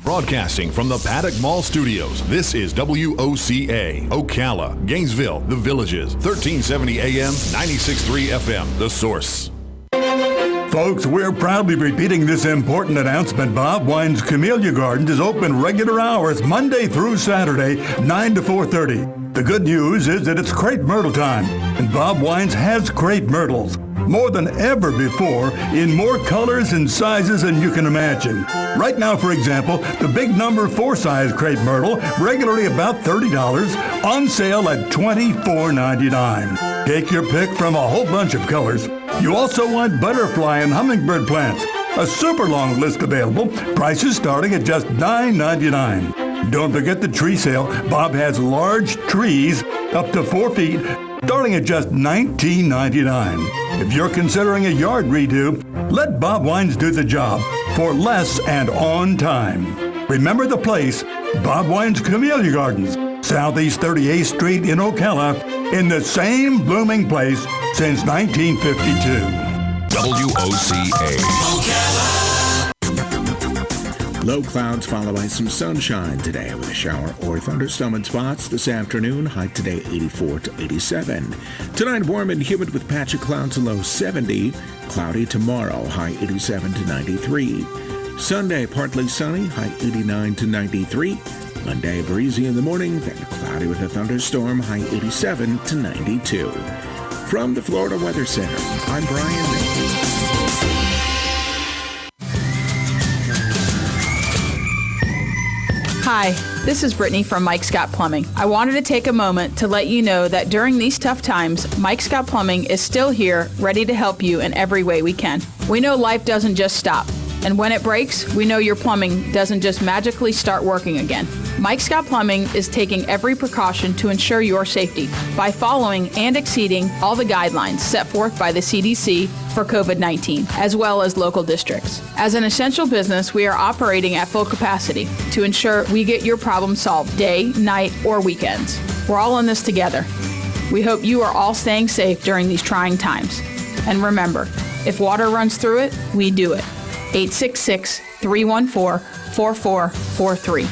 Broadcasting from the Paddock Mall Studios, this is WOCA, Ocala, Gainesville, The Villages, 1370 AM, 96.3 FM, The Source. Folks, we're proudly repeating this important announcement. Bob Wine's Camellia Gardens is open regular hours Monday through Saturday, 9 to 4:30. The good news is that it's crepe myrtle time, and Bob Wine's has crepe myrtles. More than ever before, in more colors and sizes than you can imagine. Right now, for example, the big number 4 size crepe myrtle, regularly about $30, on sale at $24.99. Take your pick from a whole bunch of colors. You also want butterfly and hummingbird plants. A super long list available, prices starting at just $9.99. Don't forget the tree sale. Bob has large trees up to 4 feet, starting at just $19.99. If you're considering a yard redo, let Bob Wines do the job for less and on time. Remember the place, Bob Wines Camellia Gardens, Southeast 38th Street in Ocala, in the same blooming place since 1952. WOCA. Ocala. Low clouds followed by some sunshine today with a shower or thunderstorm in spots this afternoon. High today 84 to 87. Tonight warm and humid with patchy clouds, a low 70. Cloudy tomorrow, high 87 to 93. Sunday partly sunny, high 89 to 93. Monday breezy in the morning, then cloudy with a thunderstorm, high 87 to 92. From the Florida Weather Center, I'm Brian May. Hi, this is Brittany from Mike Scott Plumbing. I wanted to take a moment to let you know that during these tough times, Mike Scott Plumbing is still here, ready to help you in every way we can. We know life doesn't just stop, and when it breaks, we know your plumbing doesn't just magically start working again. Mike Scott Plumbing is taking every precaution to ensure your safety by following and exceeding all the guidelines set forth by the CDC for COVID-19, as well as local districts. As an essential business, we are operating at full capacity to ensure we get your problem solved day, night, or weekends. We're all in this together. We hope you are all staying safe during these trying times. And remember, if water runs through it, we do it. 866-314-4443.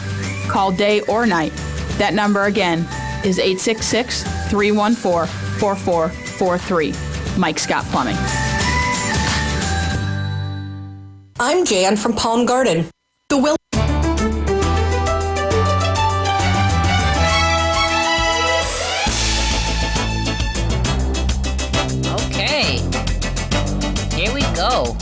Call day or night. That number again is 866-314-4443. Mike Scott Plumbing. I'm Jan from Palm Garden. The Will. Okay, here we go.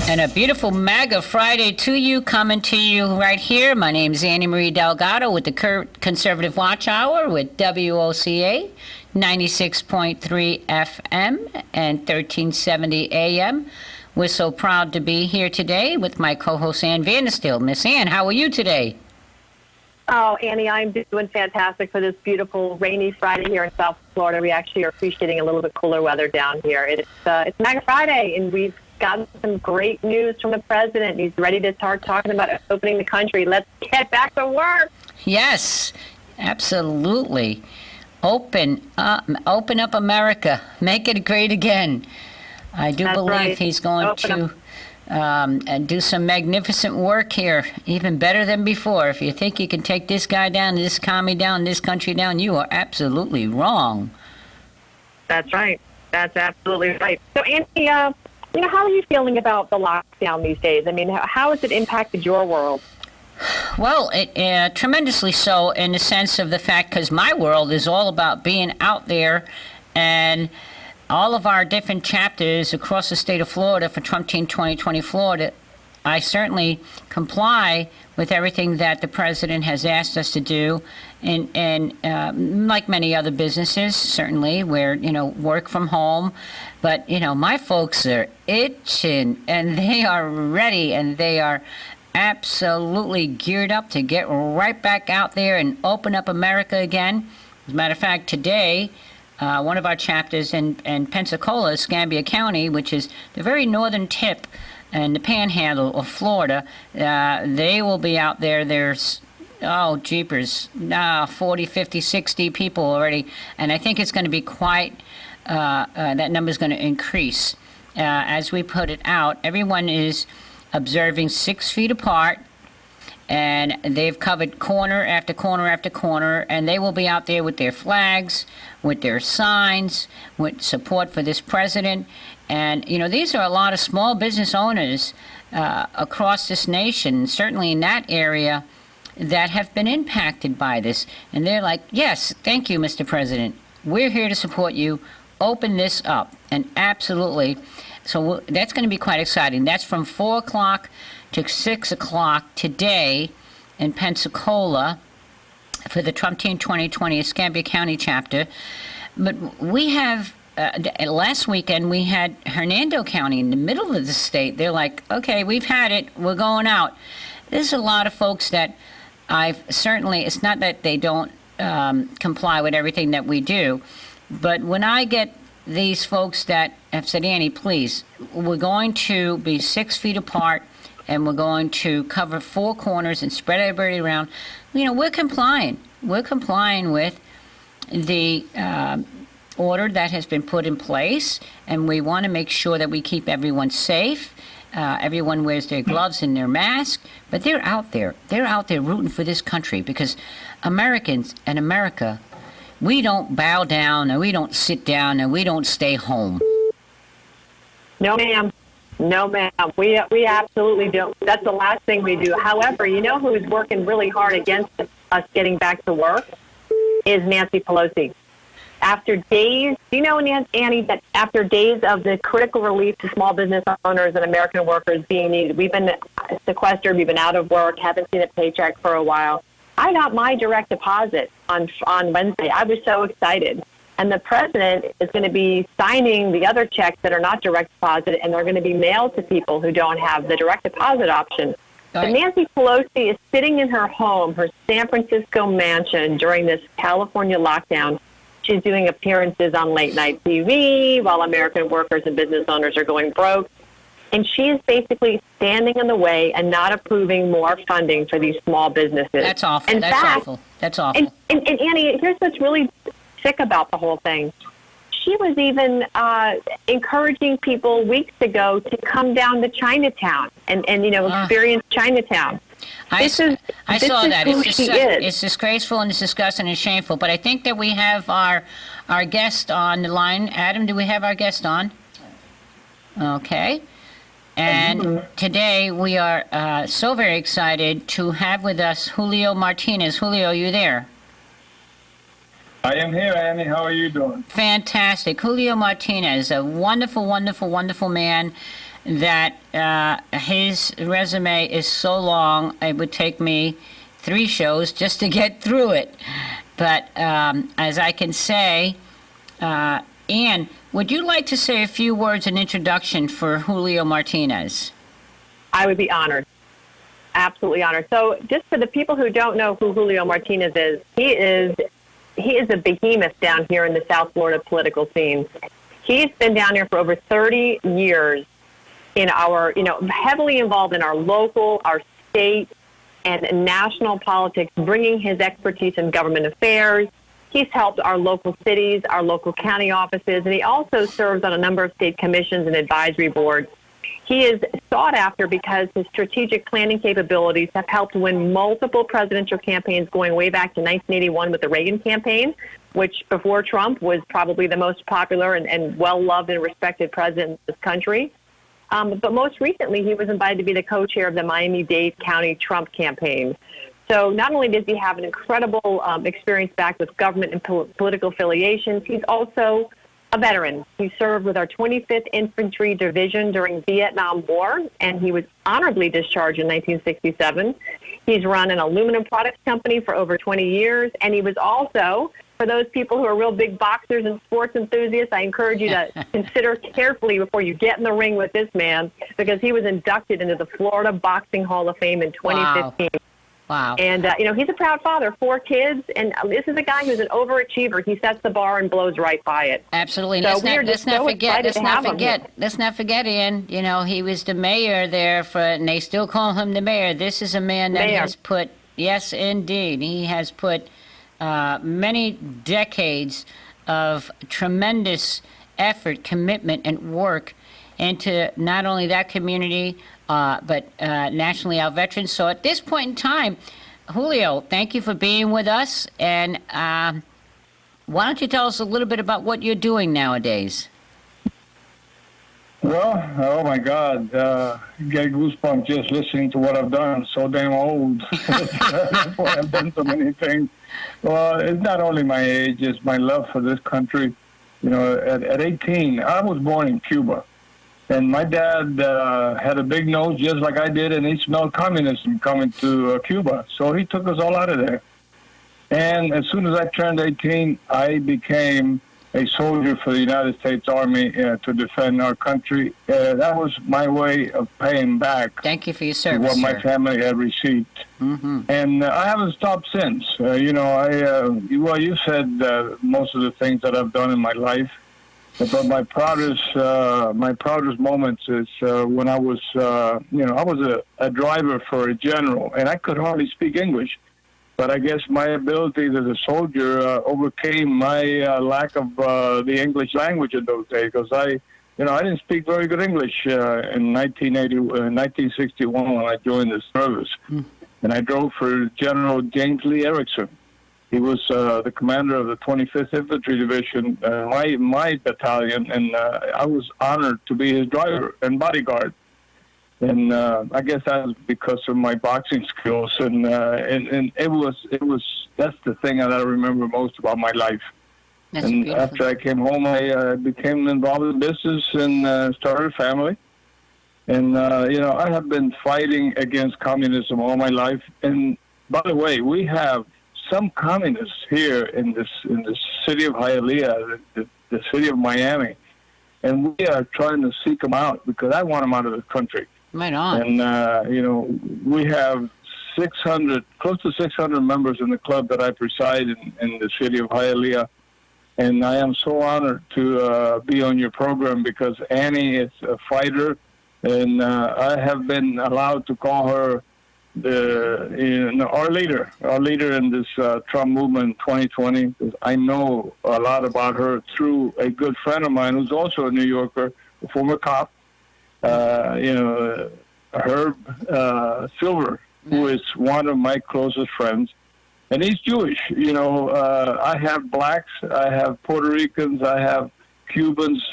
And a beautiful MAGA Friday to you, coming to you right here. My name is Annie Marie Delgado with the Conservative Watch Hour with WOCA, 96.3 FM and 1370 AM. We're so proud to be here today with my co-host Ann Vandersteel. Miss Ann, how are you today? Oh, Annie, I'm doing fantastic for this beautiful rainy Friday here in South Florida. We actually are appreciating a little bit cooler weather down here. It's MAGA Friday, and we've gotten some great news from the president. He's ready to start talking about opening the country. Let's get back to work. Yes, absolutely. Open up America. Make it great again. I do believe right. He's going to and do some magnificent work here, even better than before. If you think you can take this guy down, this commie down, this country down, you are absolutely wrong. That's right. That's absolutely right. So, Anthony, how are you feeling about the lockdown these days? I mean, how has it impacted your world? Well, it tremendously so in the sense of the fact, because my world is all about being out there, and all of our different chapters across the state of Florida for Trump Team 2020 Florida, I certainly comply with everything that the president has asked us to do, and like many other businesses, certainly, where, work from home. But, my folks are itching, and they are ready, and they are absolutely geared up to get right back out there and open up America again. As a matter of fact, today, one of our chapters in Pensacola, Escambia County, which is the very northern tip and the panhandle of Florida, they will be out there. There's, jeepers, 40, 50, 60 people already. And I think it's going to be quite, that number's going to increase. As we put it out, everyone is observing 6 feet apart. and they've covered corner after corner after corner, and they will be out there with their flags, with their signs, with support for this president. And, you know, these are a lot of small business owners across this nation, certainly in that area, that have been impacted by this. And they're like, yes, thank you, Mr. President. We're here to support you. Open this up. And absolutely. So that's going to be quite exciting. That's from 4 o'clock to 6 o'clock today in Pensacola for the Trump Team 2020 Escambia County chapter. But we have, last weekend, we had Hernando County in the middle of the state. They're like, okay, we've had it. We're going out. There's a lot of folks that I've certainly, it's not that they don't comply with everything that we do, but when I get these folks that have said, Annie, please, we're going to be 6 feet apart and we're going to cover 4 corners and spread everybody around, you know, we're complying. We're complying with the order that has been put in place, and we want to make sure that we keep everyone safe. Everyone wears their gloves and their mask, but they're out there. They're out there rooting for this country because Americans and America, we don't bow down and we don't sit down and we don't stay home. No, ma'am. No, ma'am. We absolutely don't. That's the last thing we do. However, you know who's working really hard against us getting back to work is Nancy Pelosi. After days, do you know, Annie, that after days of the critical relief to small business owners and American workers being needed, we've been sequestered, we've been out of work, haven't seen a paycheck for a while. I got my direct deposit on Wednesday. I was so excited. And the president is going to be signing the other checks that are not direct deposit, and they're going to be mailed to people who don't have the direct deposit option. But Nancy Pelosi is sitting in her home, her San Francisco mansion, during this California lockdown. She's doing appearances on late night TV while American workers and business owners are going broke. And she is basically standing in the way and not approving more funding for these small businesses. That's awful. That's awful. And Annie, here's what's really sick about the whole thing. She was even encouraging people weeks ago to come down to Chinatown and experience Chinatown. I saw that. It's disgraceful and it's disgusting and shameful. But I think that we have our guest on the line. Adam, do we have our guest on? Okay. And today we are so very excited to have with us Julio Martinez. Julio, are you there? I am here, Annie. How are you doing? Fantastic. Julio Martinez, a wonderful, wonderful, wonderful man that his resume is so long, it would take me 3 shows just to get through it. But as I can say, Ann, would you like to say a few words in introduction for Julio Martinez? I would be honored. Absolutely honored. So just for the people who don't know who Julio Martinez is, he is a behemoth down here in the South Florida political scene. He's been down here for over 30 years in our, heavily involved in our local, our state, and national politics, bringing his expertise in government affairs. He's helped our local cities, our local county offices, and he also serves on a number of state commissions and advisory boards. He is sought after because his strategic planning capabilities have helped win multiple presidential campaigns going way back to 1981 with the Reagan campaign, which before Trump was probably the most popular and well-loved and respected president in this country. But most recently, he was invited to be the co-chair of the Miami-Dade County Trump campaign. So not only does he have an incredible experience back with government and political affiliations, he's also a veteran. He served with our 25th Infantry Division during the Vietnam War, and he was honorably discharged in 1967. He's run an aluminum products company for over 20 years, and he was also, for those people who are real big boxers and sports enthusiasts, I encourage you to consider carefully before you get in the ring with this man, because he was inducted into the Florida Boxing Hall of Fame in 2015. Wow. And, he's a proud father, 4 kids, and this is a guy who's an overachiever. He sets the bar and blows right by it. Absolutely. So let's not forget, Ian, he was the mayor there and they still call him the mayor. This is a man that has put, yes, indeed, he has put many decades of tremendous effort, commitment, and work into not only that community, but nationally our veterans. So at this point in time, Julio, thank you for being with us. And why don't you tell us a little bit about what you're doing nowadays? Well, oh my God, get goosebumps just listening to what I've done. I'm so damn old. I've done so many things. Well, it's not only my age, it's my love for this country. You know, at 18, I was born in Cuba. And my dad had a big nose just like I did, and he smelled communism coming to Cuba. So he took us all out of there. And as soon as I turned 18, I became a soldier for the United States Army to defend our country. That was my way of paying back. Thank you for your to service, what my sir. family had received. Mm-hmm. And I haven't stopped since. You know, well, you said most of the things that I've done in my life. But my proudest moments is when I was, you know, I was a driver for a general, and I could hardly speak English. But I guess my abilities as a soldier overcame my lack of the English language in those days, because I didn't speak very good English in 1961 when I joined the service. And I drove for General James Lee Erickson. He was the commander of the 25th Infantry Division, my battalion, and I was honored to be his driver and bodyguard. And I guess that was because of my boxing skills, and it was that's the thing that I remember most about my life. That's and beautiful. After I came home, I became involved in business and started a family. And you know, I have been fighting against communism all my life. And by the way, we have some communists here in this city of Hialeah, the city of Miami, and we are trying to seek them out because I want them out of the country. Right on. And, you know, we have close to 600 members in the club that I preside in the city of Hialeah. And I am so honored to be on your program because Annie is a fighter, and I have been allowed to call her our leader in this Trump movement 2020. I know a lot about her through a good friend of mine who's also a New Yorker, a former cop. You know, Herb Silver, who is one of my closest friends, and he's Jewish. You know, I have blacks, I have Puerto Ricans, I have Cubans.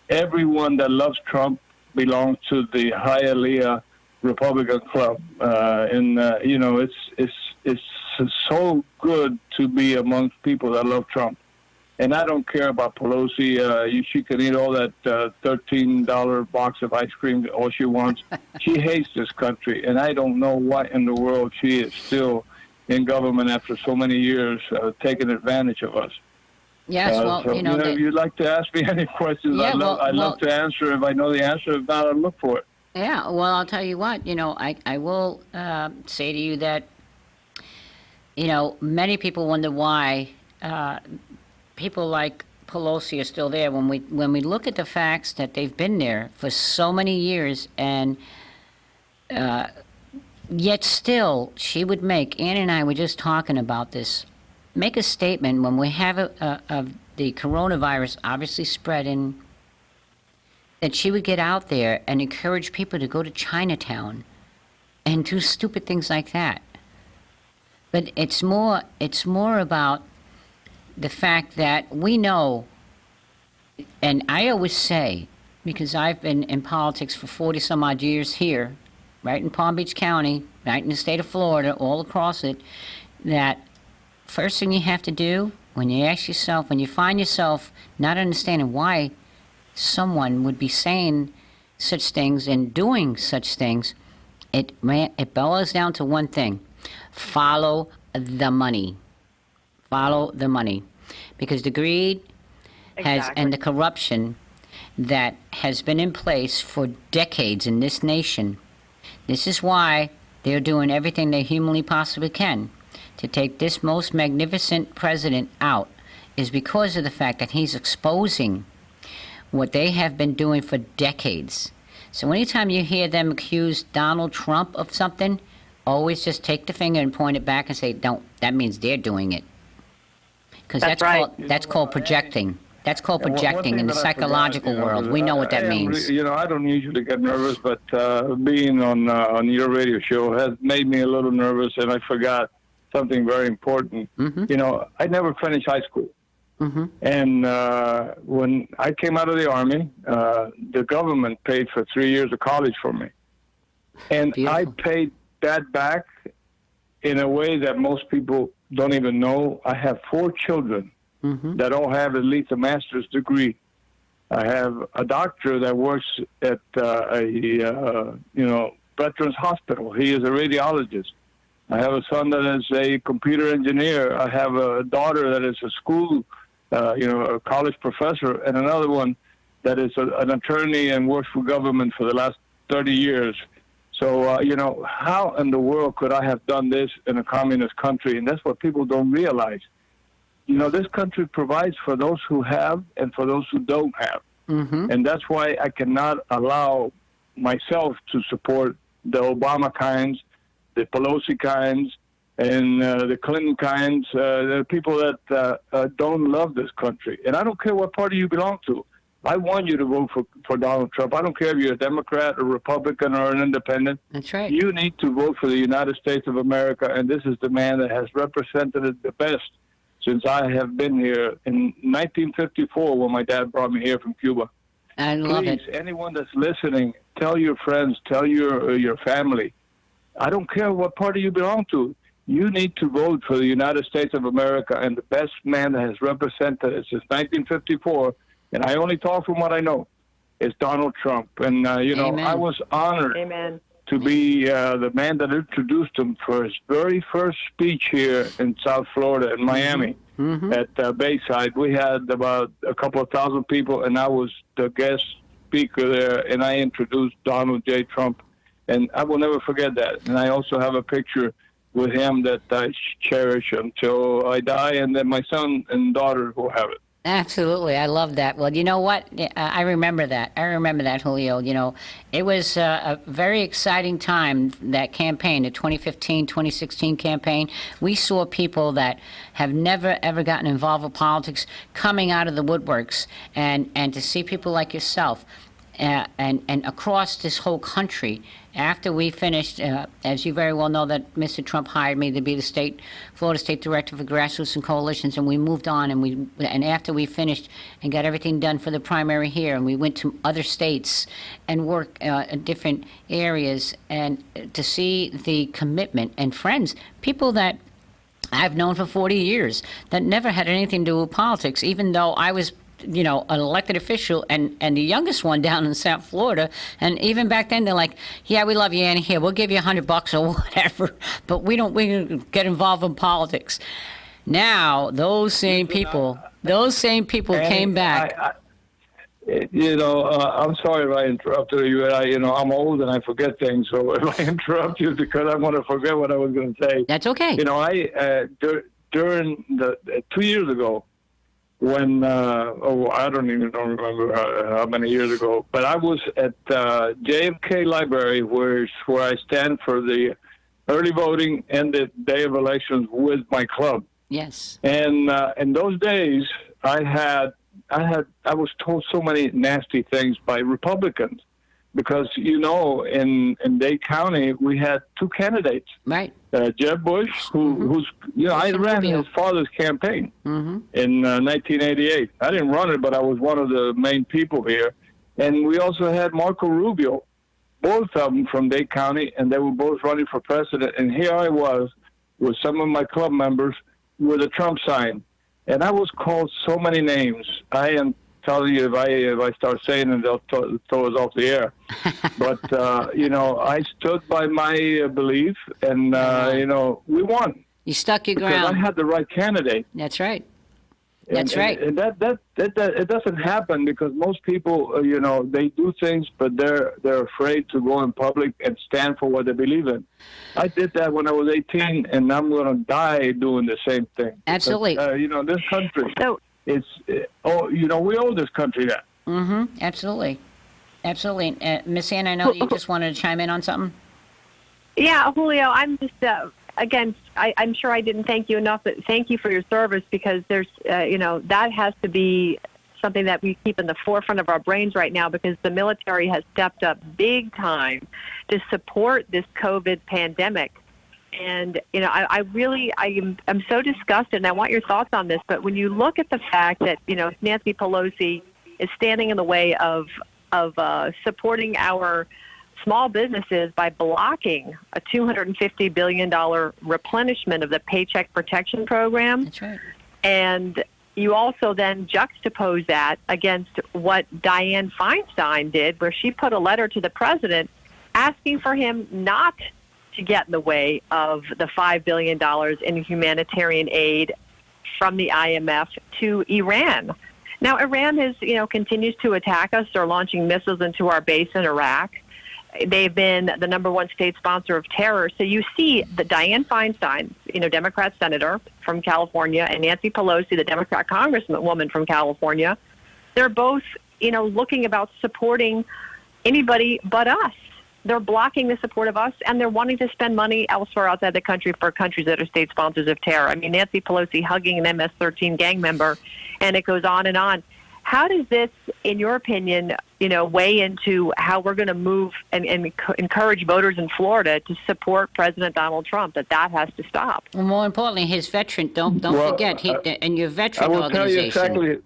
Everyone that loves Trump belongs to the Hialeah Republican Club, and you know, it's so good to be amongst people that love Trump. And I don't care about Pelosi. She can eat all that $13 box of ice cream all she wants. She hates this country, and I don't know why in the world she is still in government after so many years taking advantage of us. Yes, well, so, you know, if you'd like to ask me any questions, Yeah, I'd love to answer. If I know the answer, if not, I'll look for it. yeah, well, I'll tell you what, you know, I will say to you that, you know, many people wonder why people like Pelosi are still there. When we look at the facts that they've been there for so many years, and yet still she would make, Ann and I were just talking about this, make a statement when we have the coronavirus obviously spreading, that she would get out there and encourage people to go to Chinatown and do stupid things like that. But it's more about the fact that we know, and I always say, because I've been in politics for 40 some odd years here, right in Palm Beach County, right in the state of Florida, all across it, that first thing you have to do when you ask yourself, when you find yourself not understanding why someone would be saying such things and doing such things, it boils down to one thing: follow the money. Follow the money, because the greed and the corruption that has been in place for decades in this nation. This is why they're doing everything they humanly possibly can to take this most magnificent president out, is because of the fact that he's exposing what they have been doing for decades. So anytime you hear them accuse Donald Trump of something, always just take the finger and point it back and say, "Don't. That means they're doing it." Because That's right. That's called projecting. That's called And one projecting thing in the that I forgot, psychological world. We know what that means. I don't usually get nervous, but being on your radio show has made me a little nervous, and I forgot something very important. I never finished high school. And when I came out of the Army, the government paid for 3 years of college for me. And Beautiful. I paid that back in a way that most people don't even know. I have 4 children that all have at least a master's degree. I have a doctor that works at Veterans Hospital. He is a radiologist. I have a son that is a computer engineer. I have a daughter that is a school, a college professor, and another one that is an attorney and works for government for the last 30 years. So, how in the world could I have done this in a communist country? And that's what people don't realize. This country provides for those who have and for those who don't have. And that's why I cannot allow myself to support the Obama kinds, the Pelosi kinds, and the Clinton kinds, the people that don't love this country. And I don't care what party you belong to. I want you to vote for Donald Trump. I don't care if you're a Democrat, a Republican, or an independent. That's right. You need to vote for the United States of America, and this is the man that has represented it the best since I have been here in 1954 when my dad brought me here from Cuba. I love Please, it. anyone that's listening, tell your friends, tell your family. I don't care what party you belong to. You need to vote for the United States of America, and the best man that has represented it since 1954, and I only talk from what I know, is Donald Trump. And, I was honored to be the man that introduced him for his very first speech here in South Florida, in Miami, at Bayside. We had about a couple of thousand people, and I was the guest speaker there, and I introduced Donald J. Trump. And I will never forget that. And I also have a picture with him that I cherish until I die, and then my son and daughter will have it. Absolutely. I love that. Well, you know what? I remember that. Julio. It was a very exciting time, that campaign, the 2015, 2016 campaign. We saw people that have never, ever gotten involved with politics coming out of the woodworks, and to see people like yourself and across this whole country. After we finished, as you very well know, that Mr. Trump hired me to be the Florida State Director for Grassroots and Coalitions, and we moved on, and after we finished and got everything done for the primary here, and we went to other states and worked in different areas, and to see the commitment and friends, people that I've known for 40 years that never had anything to do with politics, even though I was an elected official and the youngest one down in South Florida. And even back then, they're like, yeah, we love you, Annie. Here, we'll give you $100 or whatever, but we don't get involved in politics. Now, those same people came back. I'm sorry if I interrupted you. I'm old and I forget things. So if I interrupt you because I'm going to forget what I was going to say. That's okay. During the 2 years ago, when I don't even remember how many years ago, but I was at JFK Library, where I stand for the early voting and the day of elections with my club. Yes. And in those days, I was told so many nasty things by Republicans, because in Dade County we had 2 candidates. Right. Jeb Bush, who's I ran his father's campaign in 1988. I didn't run it, but I was one of the main people here. And we also had Marco Rubio, both of them from Dade County, and they were both running for president. And here I was with some of my club members with a Trump sign, and I was called so many names. I am telling you, if I start saying it, they'll throw us off the air. But I stood by my belief, and we won. You stuck your because ground. I had the right candidate. That's right. And that it doesn't happen because most people, they do things, but they're afraid to go in public and stand for what they believe in. I did that when I was 18, and I'm going to die doing the same thing. Absolutely. Because, this country, we owe this country that. Mm-hmm. Absolutely. Miss Ann, I know you just wanted to chime in on something. Yeah, Julio, I'm just, again, I'm sure I didn't thank you enough, but thank you for your service, because there's, that has to be something that we keep in the forefront of our brains right now, because the military has stepped up big time to support this COVID pandemic. And, I'm so disgusted, and I want your thoughts on this, but when you look at the fact that, Nancy Pelosi is standing in the way of supporting our small businesses by blocking a $250 billion replenishment of the Paycheck Protection Program. That's right. And you also then juxtapose that against what Dianne Feinstein did, where she put a letter to the president asking for him not to get in the way of the $5 billion in humanitarian aid from the IMF to Iran. Now, Iran continues to attack us. They're launching missiles into our base in Iraq. They've been the number one state sponsor of terror. So you see that Dianne Feinstein, Democrat senator from California, and Nancy Pelosi, the Democrat congresswoman from California, they're both, looking about supporting anybody but us. They're blocking the support of us, and they're wanting to spend money elsewhere outside the country for countries that are state sponsors of terror. I mean, Nancy Pelosi hugging an MS-13 gang member, and it goes on and on. How does this, in your opinion, weigh into how we're going to move and encourage voters in Florida to support President Donald Trump, that has to stop? Well, more importantly, his veteran, don't forget, and your veteran organization. I will tell you exactly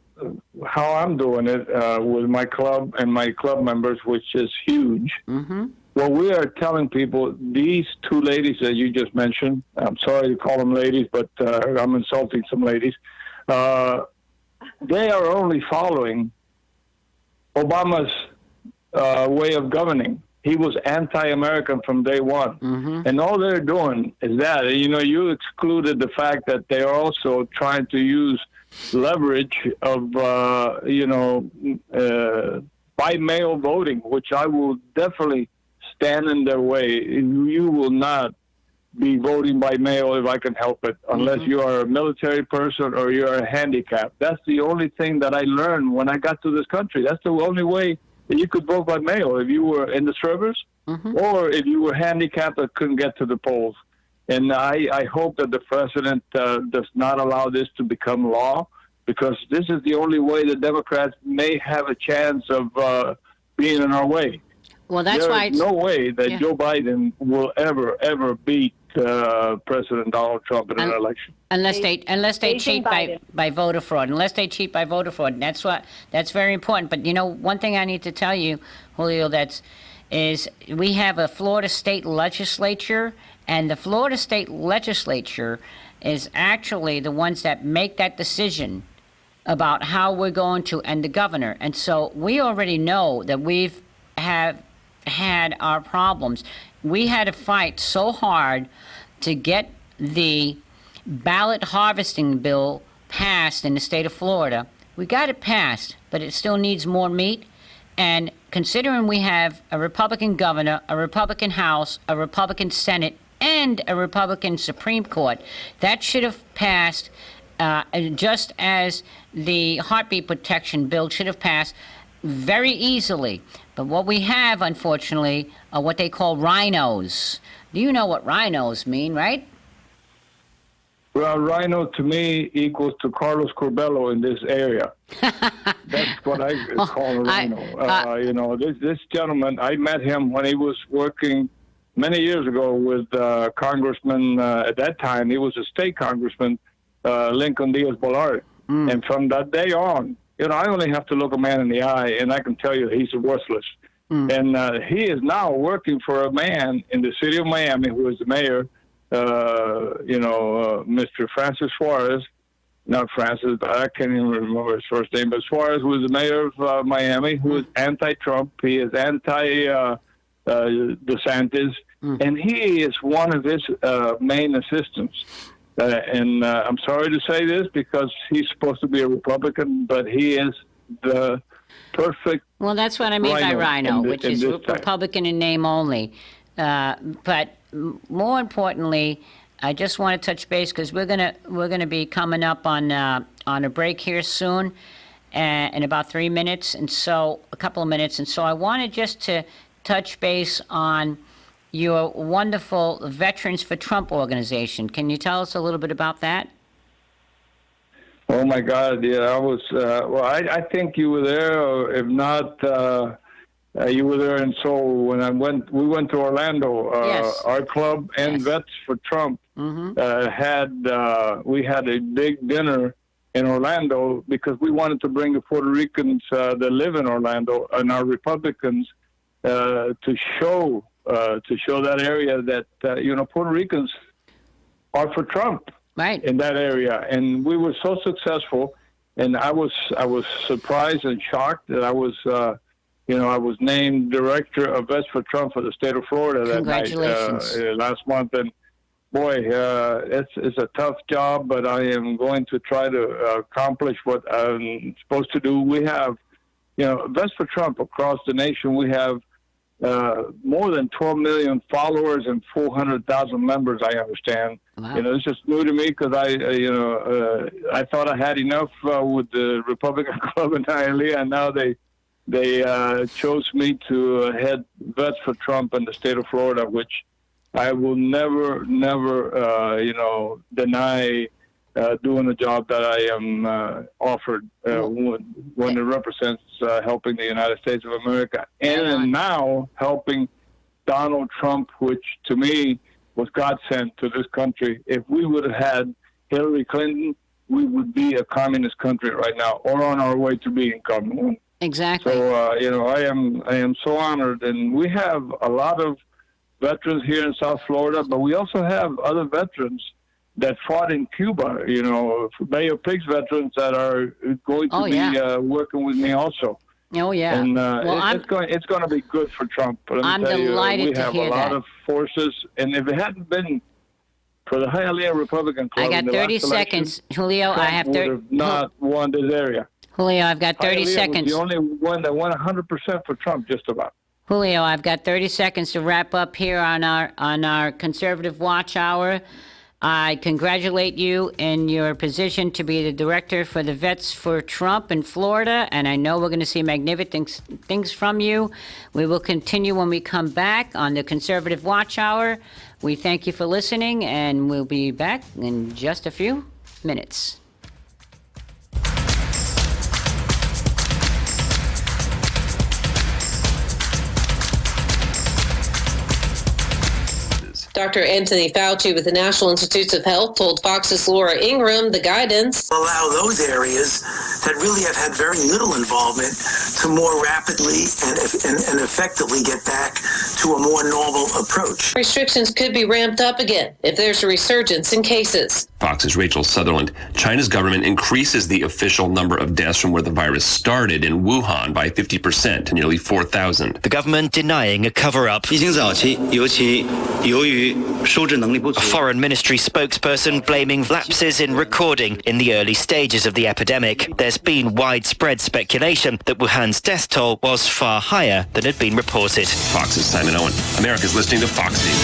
how I'm doing it with my club and my club members, which is huge. Mm-hmm. Well, we are telling people, these two ladies that you just mentioned, I'm sorry to call them ladies, but I'm insulting some ladies. They are only following Obama's way of governing. He was anti-American from day one. Mm-hmm. And all they're doing is that. You excluded the fact that they are also trying to use leverage of, by mail voting, which I will definitely stand in their way. You will not be voting by mail if I can help it, unless you are a military person or you're a handicapped. That's the only thing that I learned when I got to this country. That's the only way that you could vote by mail, if you were in the service or if you were handicapped or couldn't get to the polls. And I hope that the president does not allow this to become law, because this is the only way the Democrats may have a chance of being in our way. Well, that's why There's no way that Joe Biden will ever beat President Donald Trump in an election. Unless they cheat by voter fraud. Unless they cheat by voter fraud. And that's very important. But one thing I need to tell you, Julio, is we have a Florida state legislature, and the Florida state legislature is actually the ones that make that decision about how we're going to end the governor. And so we already know that we've had our problems. We had to fight so hard to get the ballot harvesting bill passed in the state of Florida. We got it passed, but it still needs more meat. And considering we have a Republican governor, a Republican House, a Republican Senate, and a Republican Supreme Court, that should have passed just as the heartbeat protection bill should have passed very easily. But what we have, unfortunately, are what they call rhinos. Do you know what rhinos mean, right? Well, rhino to me equals to Carlos Corbello in this area. That's what I call a rhino. This gentleman, I met him when he was working many years ago with Congressman, at that time, he was a state congressman, Lincoln Diaz-Balart. And from that day on, I only have to look a man in the eye, and I can tell you he's worthless. And he is now working for a man in the city of Miami who is the mayor, Mr. Francis Suarez. Not Francis, but I can't even remember his first name, but Suarez, who is the mayor of Miami, who is anti-Trump. He is anti-DeSantis, and he is one of his main assistants. And I'm sorry to say this because he's supposed to be a Republican, but he is the perfect. Well, that's what I mean by rhino, which is Republican in name only. But more importantly, I just want to touch base because we're gonna be coming up on a break here soon, in about 3 minutes, and so a couple of minutes, and so I wanted just to touch base on your wonderful Veterans for Trump organization. Can you tell us a little bit about that? Oh my God! Yeah, I was. Well, I think you were there, or if not, you were there in Seoul when we went to Orlando. Yes. Our club and Vets for Trump we had a big dinner in Orlando because we wanted to bring the Puerto Ricans that live in Orlando and our Republicans to show that area that Puerto Ricans are for Trump. Right. In that area, and we were so successful, and I was surprised and shocked that I was named director of Vets for Trump for the state of Florida that night last month, and boy, it's a tough job, but I am going to try to accomplish what I'm supposed to do. We have, Vets for Trump across the nation. We have more than 12 million followers and 400,000 members, I understand. Wow. It's just new to me because I thought I had enough with the Republican Club in Hialeah, and now they chose me to head Vets for Trump in the state of Florida, which I will never, deny doing the job that I am offered when it represents helping the United States of America and now helping Donald Trump, which to me was God sent to this country. If we would have had Hillary Clinton, we would be a communist country right now, or on our way to being communist. Exactly. So I am so honored, and we have a lot of veterans here in South Florida, but we also have other veterans that fought in Cuba, Bay of Pigs veterans that are going to be working with me also. Oh, yeah. And it's going to be good for Trump. But I'm delighted we have to hear a lot that. of forces, and if it hadn't been for the Hialeah Republican Club, I got 30 seconds, Julio. Trump I have would have not won this area. Julio, I've got 30 Hialeah seconds. was the only one that won 100% for Trump, just about. Julio, I've got 30 seconds to wrap up here on our Conservative Watch Hour. I congratulate you in your position to be the director for the Vets for Trump in Florida, and I know we're going to see magnificent things from you. We will continue when we come back on the Conservative Watch Hour. We thank you for listening, and we'll be back in just a few minutes. Dr. Anthony Fauci with the National Institutes of Health told Fox's Laura Ingraham the guidance allow those areas that really have had very little involvement to more rapidly and effectively get back to a more normal approach. restrictions could be ramped up again if there's a resurgence in cases. Fox's Rachel Sutherland. China's government increases the official number of deaths from where the virus started in Wuhan by 50% to nearly 4,000. The government denying a cover-up. A foreign ministry spokesperson blaming lapses in recording in the early stages of the epidemic. There's been widespread speculation that Wuhan's death toll was far higher than had been reported. Fox's Simon Owen. America's listening to Fox News.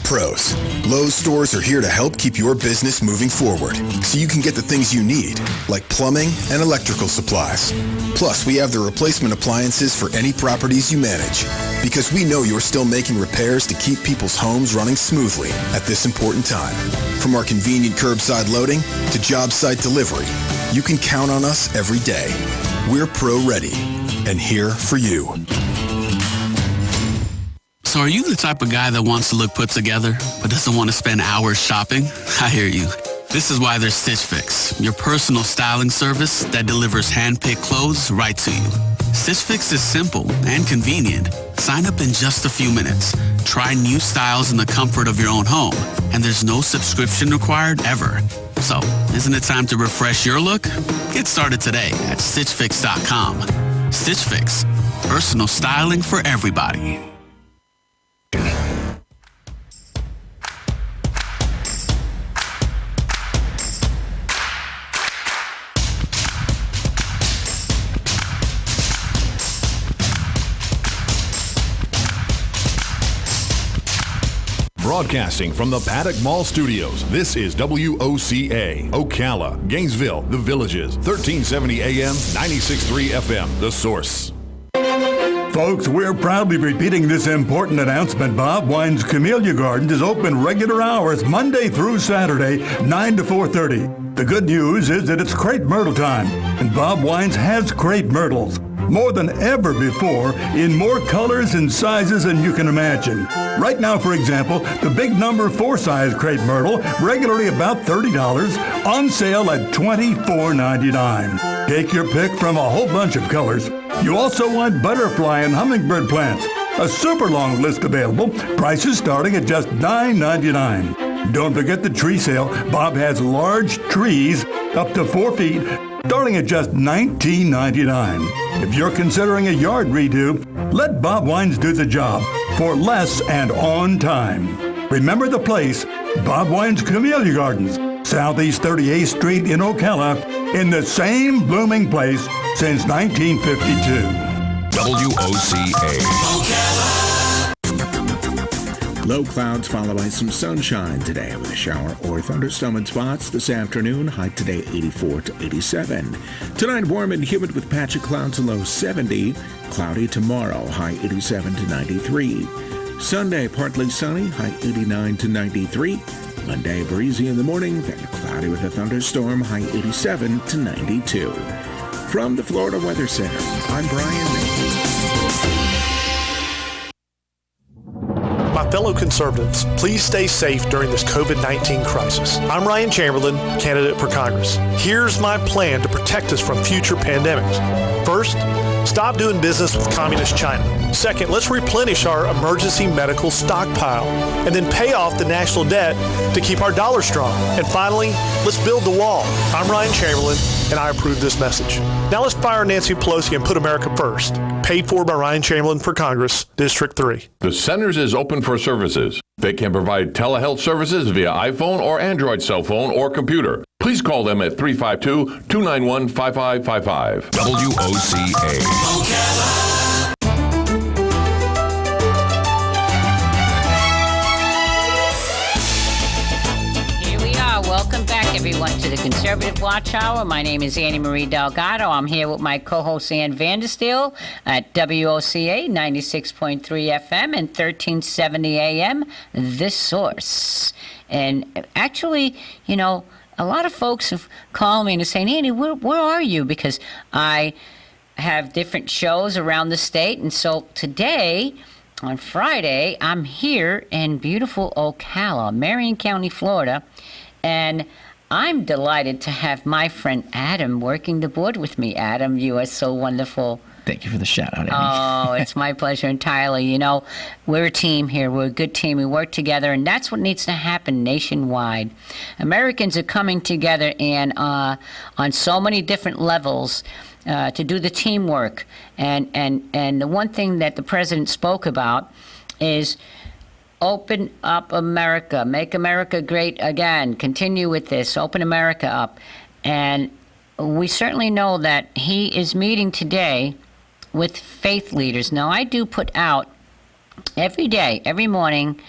Pros. Lowe's stores are here to help keep your business moving forward so you can get the things you need, like plumbing and electrical supplies. Plus, we have the replacement appliances for any properties you manage, because we know you're still making repairs to keep people's homes running smoothly at this important time. From our convenient curbside loading to job site delivery, you can count on us every day. We're pro-ready and here for you. So are you the type of guy that wants to look put together, but doesn't want to spend hours shopping? I hear you. This is why there's Stitch Fix, your personal styling service that delivers hand-picked clothes right to you. Stitch Fix is simple and convenient. Sign up in just a few minutes. Try new styles in the comfort of your own home. And there's no subscription required ever. So, isn't it time to refresh your look? Get started today at StitchFix.com. Stitch Fix, personal styling for everybody. Broadcasting from the Paddock Mall Studios, this is WOCA, Ocala, Gainesville, The Villages, 1370 AM, 96.3 FM, The Source. Folks, we're proudly repeating this important announcement. Bob Wine's Camellia Gardens is open regular hours Monday through Saturday, 9 to 4:30. The good news is that it's crepe myrtle time, and Bob Wines has crepe myrtles. More than ever before, in more colors and sizes than you can imagine. Right now, for example, the big number 4 size crepe myrtle, regularly about $30, on sale at $24.99. Take your pick from a whole bunch of colors. You also want butterfly and hummingbird plants. A super long list available, prices starting at just $9.99. Don't forget the tree sale. Bob has large trees up to 4 feet, starting at just $19.99. If you're considering a yard redo, let Bob Wines do the job for less and on time. Remember the place, Bob Wines Camellia Gardens, Southeast 38th Street in Ocala, in the same blooming place since 1952. WOCA. Low clouds followed by some sunshine today with a shower or thunderstorm in spots this afternoon. High today 84 to 87. Tonight warm and humid with patchy clouds, low 70. Cloudy tomorrow, high 87 to 93. Sunday partly sunny, high 89 to 93. Monday breezy in the morning, then cloudy with a thunderstorm, high 87 to 92. From the Florida Weather Center, I'm Brian May. My fellow conservatives, please stay safe during this COVID-19 crisis. I'm Ryan Chamberlain, candidate for Congress. Here's my plan to protect us from future pandemics. First, stop doing business with Communist China. Second, let's replenish our emergency medical stockpile and then pay off the national debt to keep our dollar strong. And finally, let's build the wall. I'm Ryan Chamberlain, and I approve this message. Now let's fire Nancy Pelosi and put America first. Paid for by Ryan Chamberlain for Congress, District 3. The Centers is open for services. They can provide telehealth services via iPhone or Android cell phone or computer. Please call them at 352-291-5555. WOCA. Welcome back, everyone, to the Conservative Watch Hour. My name is Annie Marie Delgado. I'm here with my co-host Ann Vandersteel at WOCA 96.3 FM and 1370 AM, The Source. And actually, you know, a lot of folks have called me and are saying, Annie, where are you? Because I have different shows around the state. And so today, on Friday, I'm here in beautiful Ocala, Marion County, Florida. And I'm delighted to have my friend Adam working the board with me. Adam, you are so wonderful. Thank you for the shout out, Amy. Oh, it's my pleasure entirely. You know, we're a team here. We're a good team. We work together, and that's what needs to happen nationwide. Americans are coming together and on so many different levels to do the teamwork. And the one thing that the president spoke about is open up America, make America great again, continue with this, open America up. And we certainly know that he is meeting today with faith leaders. Now, I do put out every day, every morning,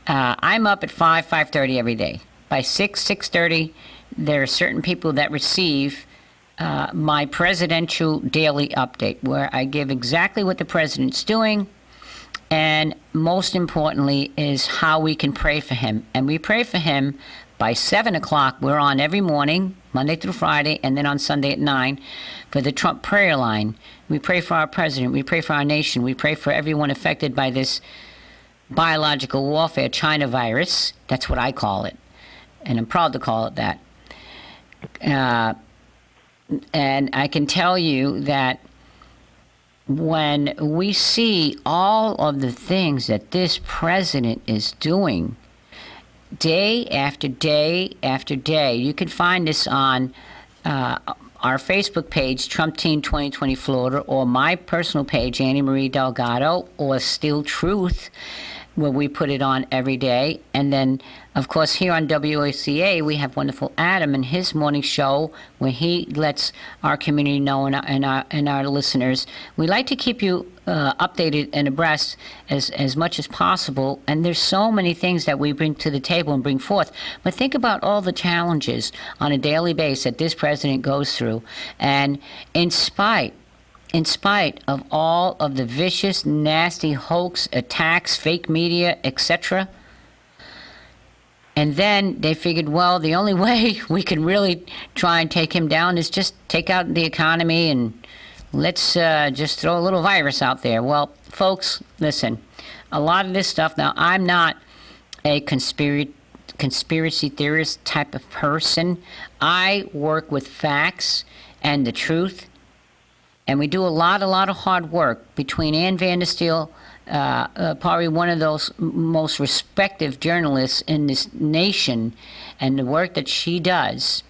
I'm up at 5:30 every day. By 6:30, there are certain people that receive my presidential daily update, where I give exactly what the president's doing, and most importantly is how we can pray for him. And we pray for him by 7 o'clock. We're on every morning, Monday through Friday, and then on Sunday at 9 for the Trump prayer line. We pray for our president. We pray for our nation. We pray for everyone affected by this biological warfare, China virus. That's what I call it. And I'm proud to call it that. And I can tell you that when we see all of the things that this president is doing day after day after day, you can find this on our Facebook page, Trump Team 2020 Florida, or my personal page, Annie Marie Delgado, or Still Truth, where we put it on every day. And then, of course, here on WACA, we have wonderful Adam and his morning show, where he lets our community know and our listeners. We like to keep you updated and abreast as much as possible. And there's so many things that we bring to the table and bring forth. But think about all the challenges on a daily basis that this president goes through. And in spite in spite of all of the vicious, nasty hoax, attacks, fake media, etc. And then they figured, well, the only way we can really try and take him down is just take out the economy and let's just throw a little virus out there. Well, folks, listen, a lot of this stuff, now I'm not a conspiracy theorist type of person. I work with facts and the truth, and we do a lot of hard work between Ann Vandersteel, probably one of those most respected journalists in this nation, and the work that she does,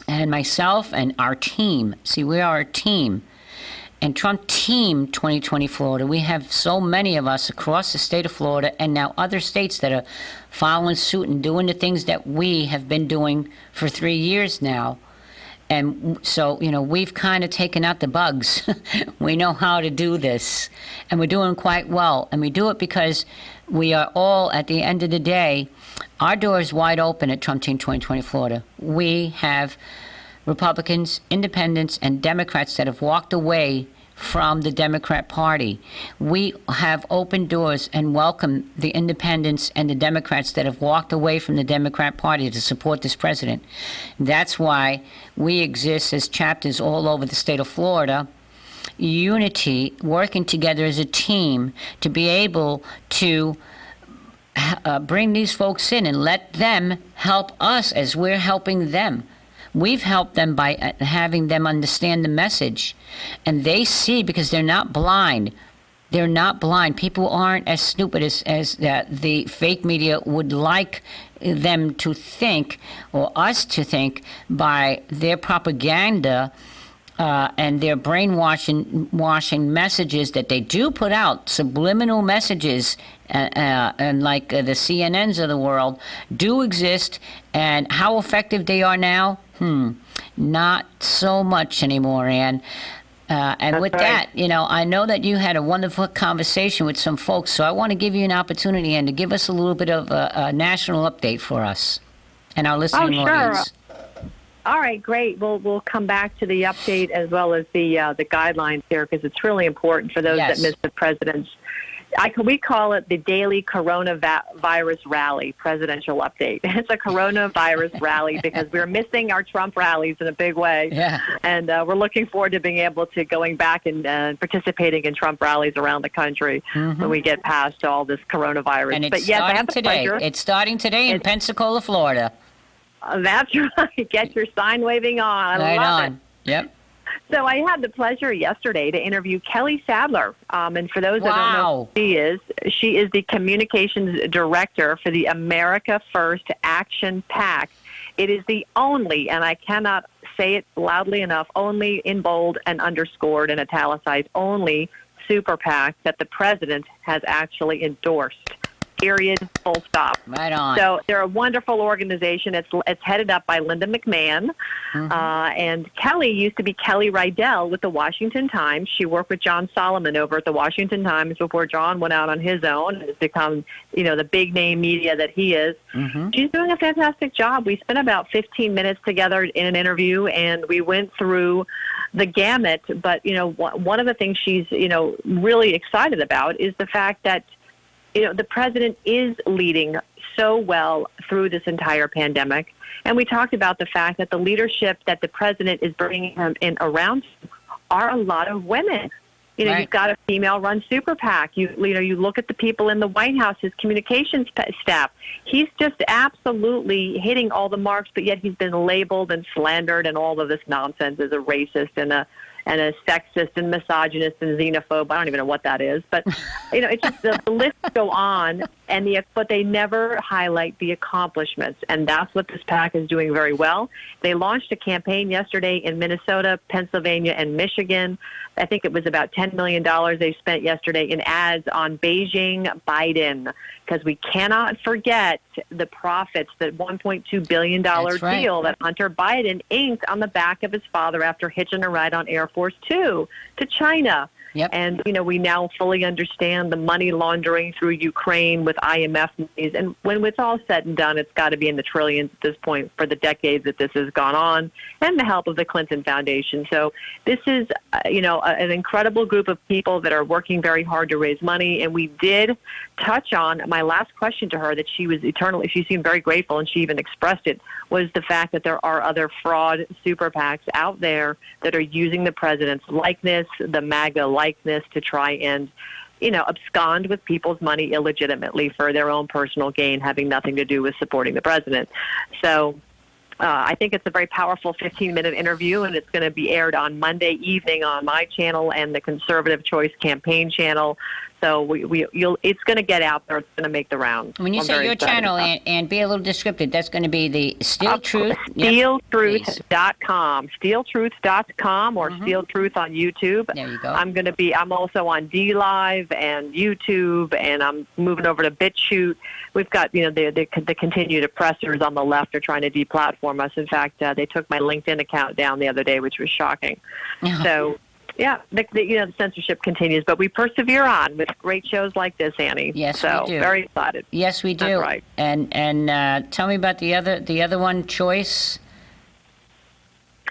and myself and our team. See, we are a team. And Trump Team 2020 Florida, we have so many of us across the state of Florida and now other states that are following suit and doing the things that we have been doing for 3 years now. And so, we've kind of taken out the bugs. We know how to do this. And we're doing quite well. And we do it because we are all, at the end of the day, our door is wide open at Trump Team 2020 Florida. We have Republicans, independents, and Democrats that have walked away from the Democrat Party. We have opened doors and welcomed the independents and the Democrats that have walked away from the Democrat Party to support this president. That's why we exist as chapters all over the state of Florida, unity, working together as a team to be able to bring these folks in and let them help us as we're helping them. We've helped them by having them understand the message. And they see, because they're not blind. They're not blind. People aren't as stupid as the fake media would like them to think, or us to think, by their propaganda and their brainwashing messages that they do put out, subliminal messages, and like the CNNs of the world do exist. And how effective they are now? Not so much anymore, Ann. And with that, I know that you had a wonderful conversation with some folks, so I want to give you an opportunity, Ann, to give us a little bit of a national update for us and our listening audience. All right, great. We'll come back to the update as well as the guidelines here, because it's really important for those that missed the president's. We call it the daily coronavirus rally presidential update. It's a coronavirus rally because we're missing our Trump rallies in a big way. Yeah. And we're looking forward to being able to going back and participating in Trump rallies around the country when we get past all this coronavirus. And it's starting today. It's starting today in Pensacola, Florida. That's right. Get your sign waving on. I love it. Yep. So I had the pleasure yesterday to interview Kelly Sadler. And for those that don't know who she is the communications director for the America First Action PAC. It is the only, and I cannot say it loudly enough, only in bold and underscored and italicized, only super PAC that the president has actually endorsed. Period. Full stop. Right on. So they're a wonderful organization. It's headed up by Linda McMahon. And Kelly used to be Kelly Rydell with the Washington Times. She worked with John Solomon over at the Washington Times before John went out on his own and has become, the big name media that he is. She's doing a fantastic job. We spent about 15 minutes together in an interview, and we went through the gamut. But, one of the things she's, really excited about is the fact that the president is leading so well through this entire pandemic. And we talked about the fact that the leadership that the president is bringing him in around are a lot of women. You've got a female-run super PAC. You look at the people in the White House, his communications staff. He's just absolutely hitting all the marks, but yet he's been labeled and slandered and all of this nonsense as a racist and a sexist and misogynist and xenophobe. I don't even know what that is. But, it's just the list go on, but they never highlight the accomplishments. And that's what this PAC is doing very well. They launched a campaign yesterday in Minnesota, Pennsylvania, and Michigan. I think it was about $10 million they spent yesterday in ads on Beijing Biden, because we cannot forget the profits, that $1.2 billion deal that Hunter Biden inked on the back of his father after hitching a ride on Air Force Two to China. Yep. And, we now fully understand the money laundering through Ukraine with with IMF monies. And when it's all said and done, it's got to be in the trillions at this point for the decades that this has gone on, and the help of the Clinton Foundation. So this is, an incredible group of people that are working very hard to raise money. And we did touch on my last question to her that she seemed very grateful, and she even expressed it, was the fact that there are other fraud super PACs out there that are using the president's likeness, the MAGA likeness, to try and abscond with people's money illegitimately for their own personal gain, having nothing to do with supporting the president. So I think it's a very powerful 15-minute interview, and it's going to be aired on Monday evening on my channel and the Conservative Choice Campaign channel. So it's going to get out there. It's going to make the rounds. When you say your channel, and be a little descriptive, that's going to be the Steel Truth? SteelTruth.com. SteelTruth.com or Steel Truth on YouTube. There you go. I'm also on DLive and YouTube, and I'm moving over to BitChute. We've got, the continued oppressors on the left are trying to deplatform us. In fact, they took my LinkedIn account down the other day, which was shocking. So, yeah, the censorship continues, but we persevere on with great shows like this, Annie. Yes, so we do. Very excited. Yes, we do. That's right. And tell me about the other one, Choice.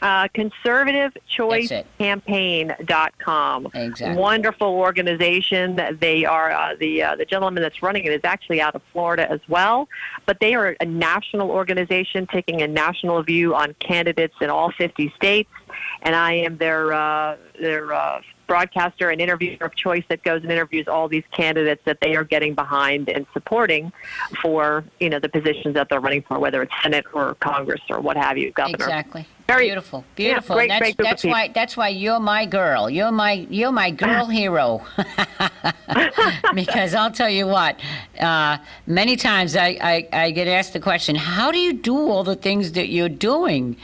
ConservativeChoiceCampaign.com. Exactly. Wonderful organization. They are the gentleman that's running it is actually out of Florida as well, but they are a national organization taking a national view on candidates in all 50 states, and I am their broadcaster and interviewer of choice that goes and interviews all these candidates that they are getting behind and supporting for the positions that they're running for, whether it's Senate or Congress or what have you, governor. Exactly. Very beautiful. Yeah, great group of people. That's why you're my girl. You're my girl hero. Because I'll tell you what, many times I get asked the question, how do you do all the things that you're doing?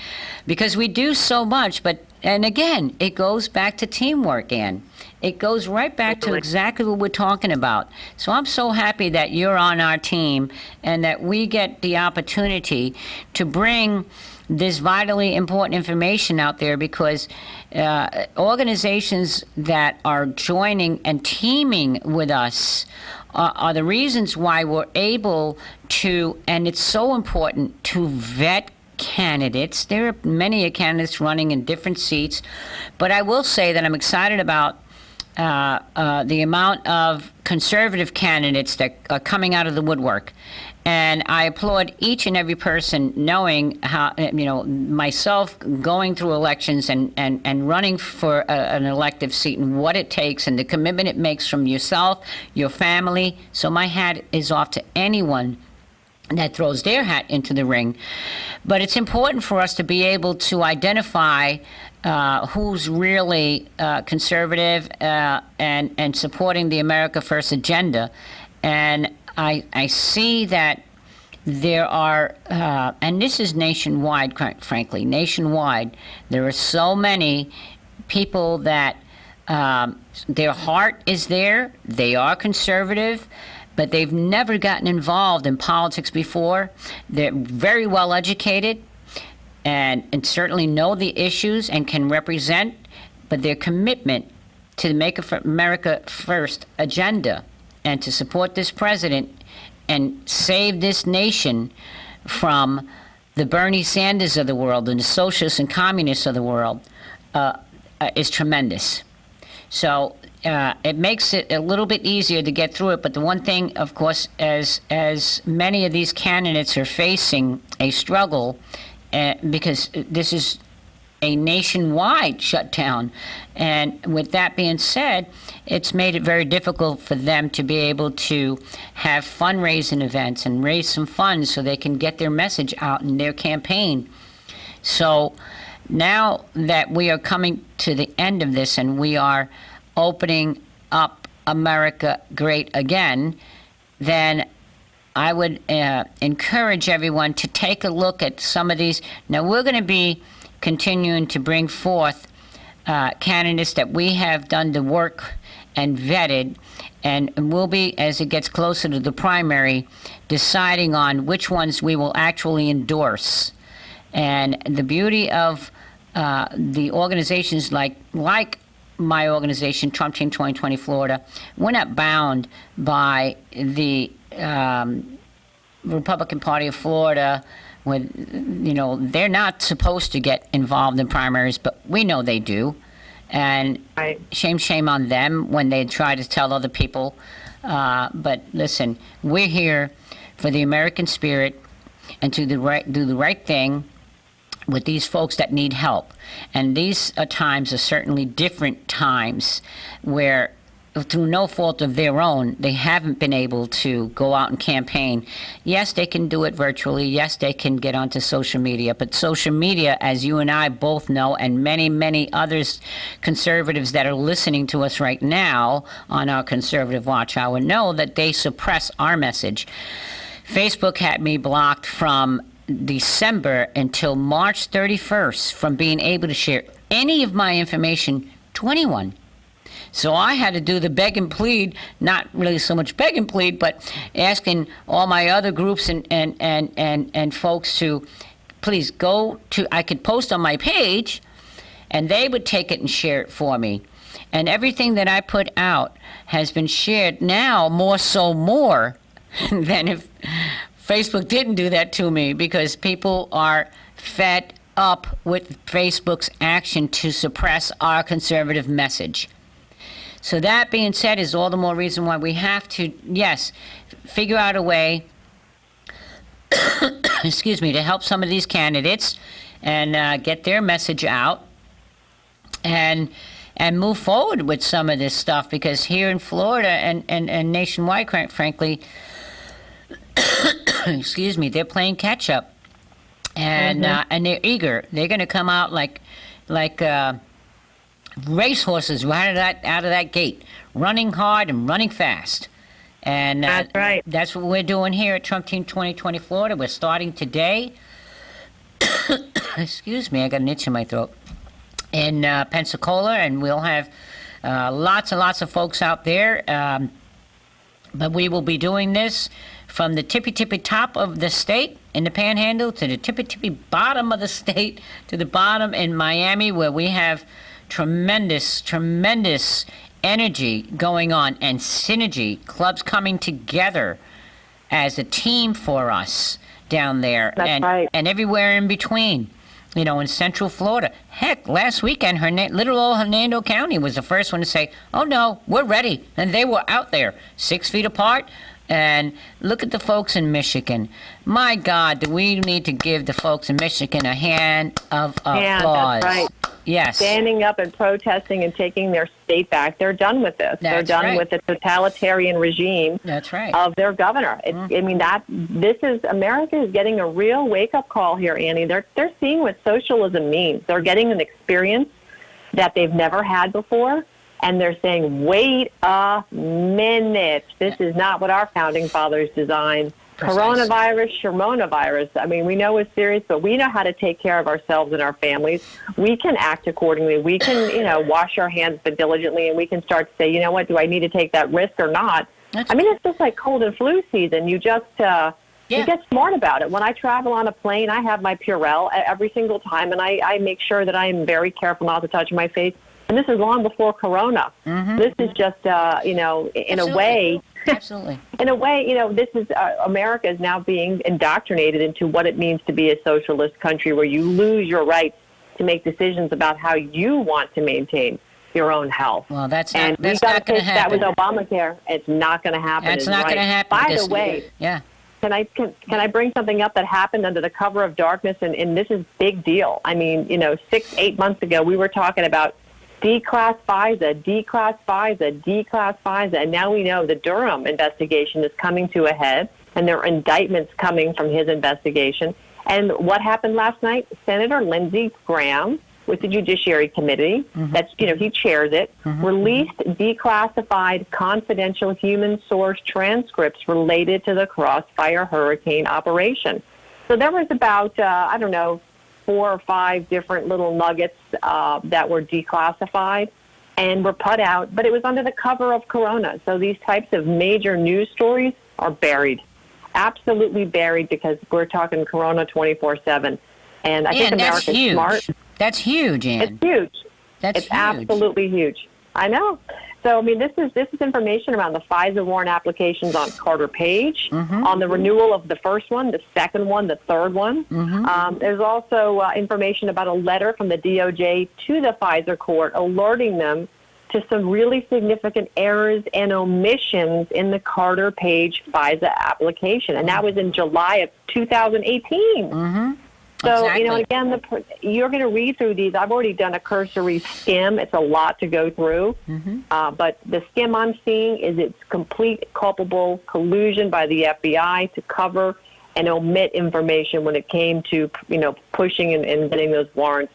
Because we do so much, and again, it goes back to teamwork, Ann. It goes right back to exactly what we're talking about. So I'm so happy that you're on our team and that we get the opportunity to bring this vitally important information out there, because organizations that are joining and teaming with us are the reasons why we're able to, and it's so important to vet candidates. There are many candidates running in different seats, but I will say that I'm excited about the amount of conservative candidates that are coming out of the woodwork. And I applaud each and every person, knowing how, myself going through elections and running for an elective seat, and what it takes and the commitment it makes from yourself, your family. So my hat is off to anyone that throws their hat into the ring. But it's important for us to be able to identify who's really conservative and supporting the America First agenda. And I see that there are, and this is nationwide, quite frankly, nationwide, there are so many people that their heart is there, they are conservative, but they've never gotten involved in politics before. They're very well educated and certainly know the issues and can represent, but their commitment to the Make America First agenda and to support this president and save this nation from the Bernie Sanders of the world and the socialists and communists of the world is tremendous. So it makes it a little bit easier to get through it. But the one thing, of course, as many of these candidates are facing a struggle, because this is a nationwide shutdown. And with that being said, it's made it very difficult for them to be able to have fundraising events and raise some funds so they can get their message out in their campaign. So now that we are coming to the end of this and we are opening up America Great Again, then I would encourage everyone to take a look at some of these. Now, we're going to be continuing to bring forth candidates that we have done the work and vetted, and we'll be, as it gets closer to the primary, deciding on which ones we will actually endorse. And the beauty of the organizations like my organization, Trump Team 2020 Florida, we're not bound by the Republican Party of Florida. They're not supposed to get involved in primaries, but we know they do. And shame on them when they try to tell other people. But listen, we're here for the American spirit and to do the right thing with these folks that need help. And these times are certainly different times where, through no fault of their own, they haven't been able to go out and campaign. Yes, they can do it virtually. Yes, they can get onto social media. But social media, as you and I both know, and many, many others conservatives that are listening to us right now on our Conservative Watch Hour know that they suppress our message. Facebook had me blocked from December until March 31st from being able to share any of my information to anyone. So I had to do the beg and plead, not really so much beg and plead, but asking all my other groups and folks to please go to, I could post on my page, and they would take it and share it for me. And everything that I put out has been shared now more than if Facebook didn't do that to me, because people are fed up with Facebook's action to suppress our conservative message. So that being said is all the more reason why we have to, yes, figure out a way, to help some of these candidates and get their message out and move forward with some of this stuff, because here in Florida and nationwide, frankly, they're playing catch up, and they're eager. They're going to come out like racehorses right out of that gate, running hard and running fast. And that's right. That's what we're doing here at Trump Team 2020 Florida. We're starting today. Excuse me, I got an itch in my throat. In Pensacola, and we'll have lots and lots of folks out there. But we will be doing this from the tippy top of the state in the Panhandle to the tippy bottom of the state to the bottom in Miami, where we have tremendous energy going on and synergy, clubs coming together as a team for us down there. That's right. And everywhere in between. In Central Florida. Heck, last weekend, little old Hernando County was the first one to say, oh, no, we're ready. And they were out there 6 feet apart. And look at the folks in Michigan. My God, do we need to give the folks in Michigan a hand of applause. That's right. Yes. Standing up and protesting and taking their state back. They're done with this. They're done with the totalitarian regime of their governor. America is getting a real wake-up call here, Annie. They're seeing what socialism means. They're getting an experience that they've never had before, and they're saying, wait a minute. This is not what our founding fathers designed. Coronavirus. I mean, we know it's serious, but we know how to take care of ourselves and our families. We can act accordingly. We can, wash our hands but diligently, and we can start to say, you know what, do I need to take that risk or not? It's just like cold and flu season. You just you get smart about it. When I travel on a plane, I have my Purell every single time, and I make sure that I am very careful not to touch my face. And this is long before Corona. This is just, in a way. Absolutely. In a way, this is America is now being indoctrinated into what it means to be a socialist country, where you lose your rights to make decisions about how you want to maintain your own health. Well, that's not going to happen. That was Obamacare. It's not going to happen. It's not going to happen. By the way, can I bring something up that happened under the cover of darkness? And this is big deal. 6-8 months ago, we were talking about declass FISA, and now we know the Durham investigation is coming to a head, and there are indictments coming from his investigation. And what happened last night? Senator Lindsey Graham, with the Judiciary Committee, he chairs it, released declassified confidential human source transcripts related to the Crossfire Hurricane operation. So there was about, 4 or 5 different little nuggets that were declassified and were put out, but it was under the cover of Corona. So these types of major news stories are buried, absolutely buried, because we're talking Corona 24/7. And I think America's smart. That's huge, Ann. It's huge. That's it's huge. absolutely huge. I know. So, I mean, this is information around the Pfizer warrant applications on Carter Page, on the renewal of the first one, the second one, the third one. There's also information about a letter from the DOJ to the Pfizer court alerting them to some really significant errors and omissions in the Carter Page Pfizer application. And that was in July of 2018. So, Exactly. Again, you're going to read through these. I've already done a cursory skim. It's a lot to go through. But the skim I'm seeing is it's complete culpable collusion by the FBI to cover and omit information when it came to, pushing and getting those warrants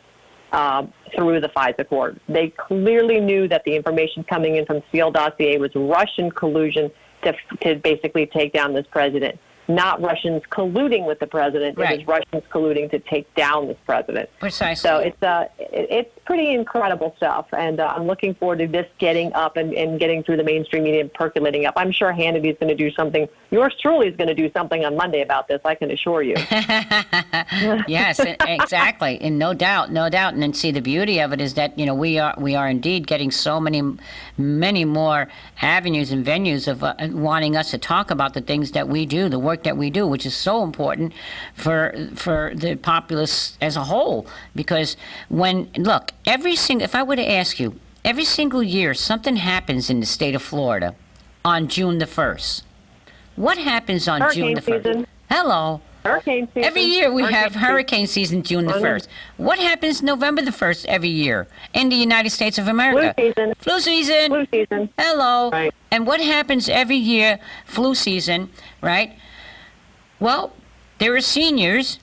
through the FISA court. They clearly knew that the information coming in from Seal dossier was Russian collusion to basically take down this president. Not Russians colluding with the president. Right. It was Russians colluding to take down this president. Precisely. So it's pretty incredible stuff, and I'm looking forward to this getting up and getting through the mainstream media and percolating up. I'm sure Hannity's going to do something. Yours truly is going to do something on Monday about this, I can assure you. Yes, exactly, and no doubt. And then see, the beauty of it is that we are indeed getting so many more avenues and venues of wanting us to talk about the things that we do, the work that we do, which is so important for the populace as a whole. Because if I were to ask you, every single year something happens in the state of Florida on June the 1st. What happens on June the 1st? Season. Hello. Hurricane season. Every year we have hurricane season June the 1st. What happens November the 1st every year in the United States of America? Flu season. Flu season. Flu season. Hello. Right. And what happens every year, flu season, right? Well, there are seniors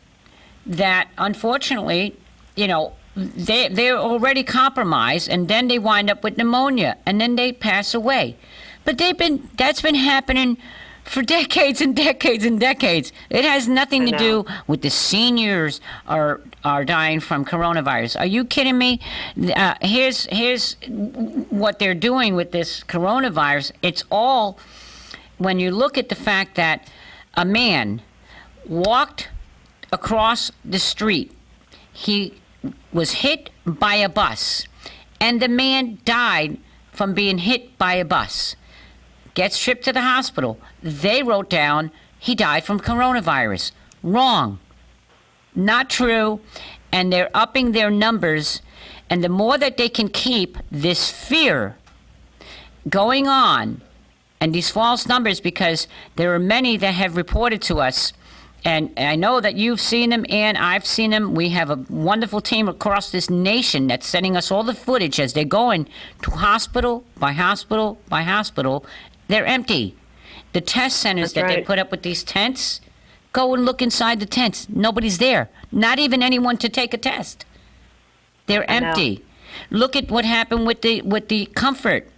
that unfortunately, they're already compromised, and then they wind up with pneumonia, and then they pass away. But that's been happening for decades and decades and decades. It has nothing to do with the seniors are dying from coronavirus. Are you kidding me? Here's what they're doing with this coronavirus. It's all, when you look at the fact that a man walked across the street, he was hit by a bus, and the man died from being hit by a bus. Gets shipped to the hospital. They wrote down he died from coronavirus. Wrong. Not true. And they're upping their numbers. And the more that they can keep this fear going on and these false numbers, because there are many that have reported to us, and I know that you've seen them and I've seen them. We have a wonderful team across this nation that's sending us all the footage as they're going to hospital by hospital by hospital. They're empty. The test centers they put up with these tents, go and look inside the tents. Nobody's there. Not even anyone to take a test. They're empty. Look at what happened with the Comfort,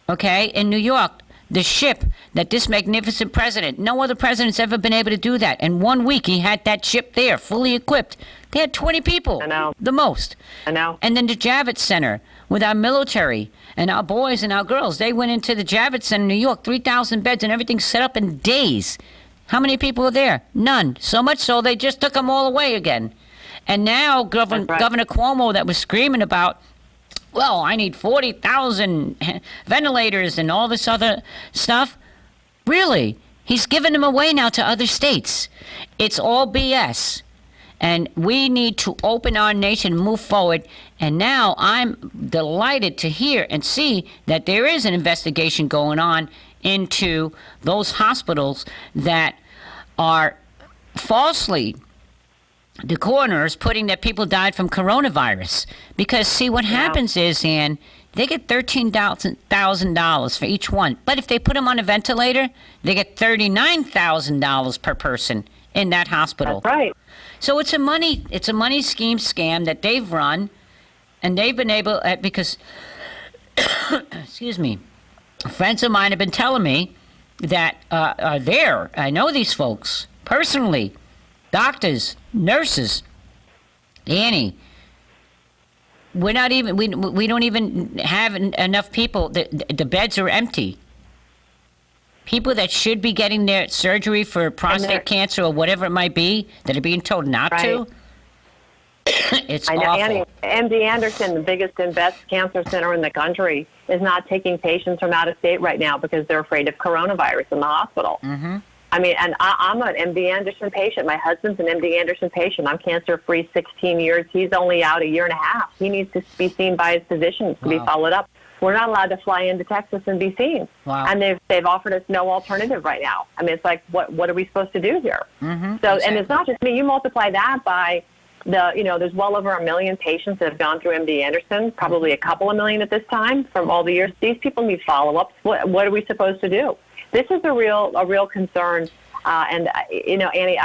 okay, in New York. The ship that this magnificent president, no other president's ever been able to do that. In 1 week, he had that ship there, fully equipped. They had 20 people. I know. The most. I know. And then the Javits Center with our military and our boys and our girls. They went into the Javits Center in New York, 3,000 beds and everything set up in days. How many people were there? None. So much so they just took them all away again. And now Governor Cuomo that was screaming about, well, I need 40,000 ventilators and all this other stuff. Really? He's giving them away now to other states. It's all BS. And we need to open our nation, move forward. And now I'm delighted to hear and see that there is an investigation going on into those hospitals that are falsely, the coroners putting that people died from coronavirus. Because, see, what happens is, Ann, they get $13,000 for each one. But if they put them on a ventilator, they get $39,000 per person in that hospital. That's right. So it's a money scheme scam that they've run, and they've been able, because, excuse me, friends of mine have been telling me that are there. I know these folks personally, doctors, nurses. Annie, we don't even have enough people. The beds are empty. People that should be getting their surgery for prostate cancer or whatever it might be, that are being told not to. It's I know, awful. MD Anderson, the biggest and best cancer center in the country, is not taking patients from out of state right now because they're afraid of coronavirus in the hospital. Mm-hmm. I mean, and I'm an MD Anderson patient. My husband's an MD Anderson patient. I'm cancer-free 16 years. He's only out a year and a half. He needs to be seen by his physicians to be followed up. We're not allowed to fly into Texas and be seen. Wow. And they've offered us no alternative right now. I mean, it's like, what are we supposed to do here? Mm-hmm. So, and it's not just me. You multiply that by there's well over 1 million patients that have gone through MD Anderson, probably a couple of million at this time from all the years. These people need follow-ups. What are we supposed to do? This is a real concern. And Annie,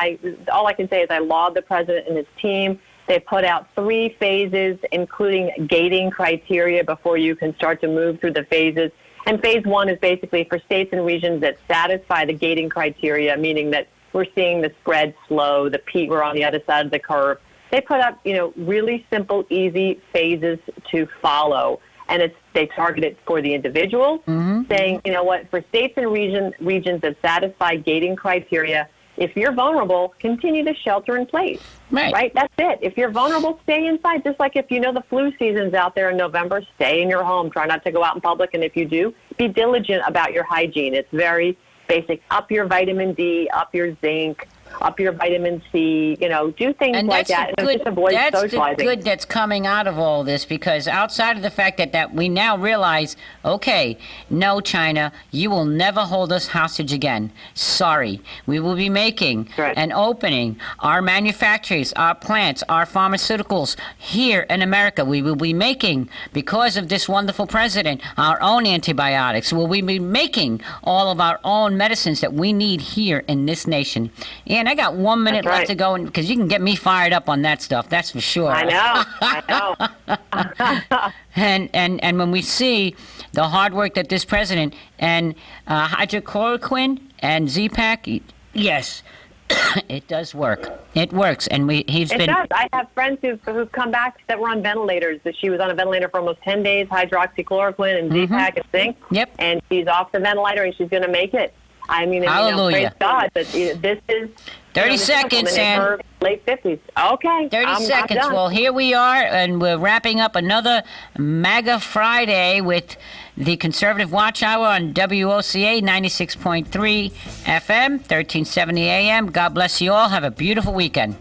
all I can say is I laud the president and his team. They put out 3 phases, including gating criteria before you can start to move through the phases. And phase 1 is basically for states and regions that satisfy the gating criteria, meaning that we're seeing the spread slow, we're on the other side of the curve. They put up, really simple, easy phases to follow. And they target it for the individuals, saying, for states and regions that satisfy gating criteria, if you're vulnerable, continue to shelter in place. Right? That's it. If you're vulnerable, stay inside. Just like if the flu season's out there in November, stay in your home. Try not to go out in public. And if you do, be diligent about your hygiene. It's very basic. Up your vitamin D, up your zinc, up your vitamin C, do things and like that. And just avoid socializing. That's the good that's coming out of all this, because outside of the fact that we now realize, okay, no, China, you will never hold us hostage again. Sorry. We will be making and opening our manufacturers, our plants, our pharmaceuticals here in America. We will be making, because of this wonderful president, our own antibiotics. Will we be making all of our own medicines that we need here in this nation? And I got 1 minute left to go, because you can get me fired up on that stuff. That's for sure. I know. And when we see the hard work that this president and hydrochloroquine and Z-Pack, yes, it does work. It works, and he's been. It does. I have friends who've come back that were on ventilators. That she was on a ventilator for almost 10 days, hydroxychloroquine and Z-Pack and zinc. Yep. And she's off the ventilator, and she's going to make it. I mean, Hallelujah. praise God, but this is 30 seconds, in her late 50s. Okay. 30 seconds. Well, here we are, and we're wrapping up another MAGA Friday with the Conservative Watch Hour on WOCA 96.3 FM, 1370 AM. God bless you all. Have a beautiful weekend.